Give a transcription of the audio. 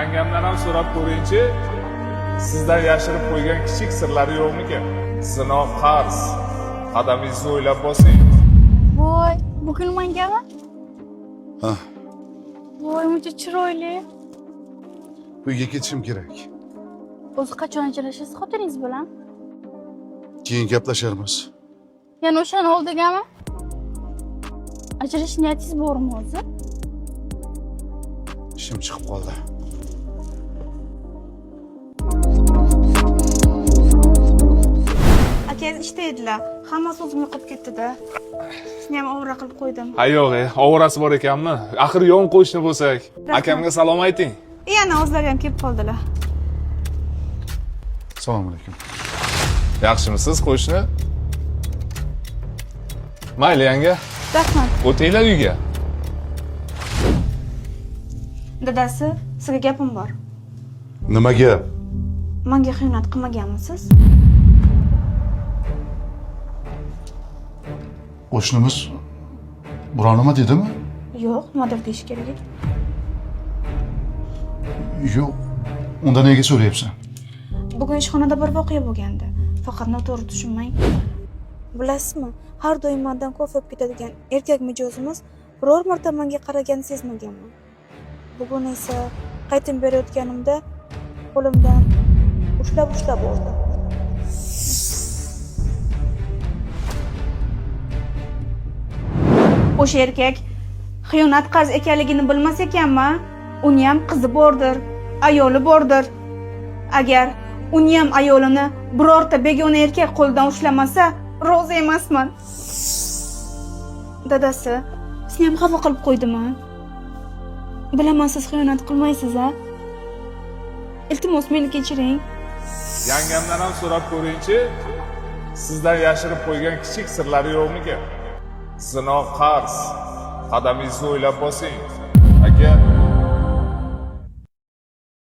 Yangamdan ham so'rab ko'ring-chi. Sizdan yashirib qo'ygan kichik sirlari yo'qmikan? Sinov qarz. Qadamingizni o'ylab bosing. Voy, bugun mangami? Ha, Voy, muncha chiroyli. uyga ketishim kerak. O'zi qachon ajrashasiz xotiningiz bilan? Keyin gaplasharmiz. Yana o'shani oldigami? Ajrash niyatingiz bormi o'zi? Ishim chiqib qoldi. Akangiz ishda edilar. Hammasi o'zim yo'qolib ketdi-da. Sizni ham ovora qilib qo'ydim. Ha yo'q, ovorasi bor ekanmi? Axir yon qo'shni bo'lsak. Akamga salom ayting. Yana o'zlari ham kelib qoldilar. Assalomu alaykum. Yaxshimisiz qo'shni? Mayli yanga, Rahmat. o'tinglar uyga. Dadasi, sizga gapim bor. Nima gap? Menga xiyonat qilmaganmisiz? Qo'shnimiz biror nima dedimi? Yo'q, nimadir deyish kerak edi. Yo'q. Unda nega so'rayapsan? Bugun ishxonada bir voqea bo'lgandi. Faqat noto'g'ri tushunmang. Bilasizmi, har doim mendan ko'p o'tib ketadigan erkak mijozimiz biror marta menga qaraganini sezmaganman. Bugun esa qaytib berayotganimda qo'limdan ushlab oldi. O'sha erkak xiyonat qarz ekanligini bilmas ekanman. Uni ham qizi bordir, ayoli bordir. Agar uni ham ayolini birorta begona erkak qo'lidan ushlamasa, rozi emasman. Dadasi, sizni ham xafa qilib qo'ydimmi? Bilaman siz xiyonat qilmaysiz-a? Iltimos meni kechiring. Yangamdan ham so'rab ko'ring-chi. Sizdan yashirib qo'ygan kichik sirlari yo'qmikan? Sinov qarz. Qadamingizni o'ylab bosing. Aka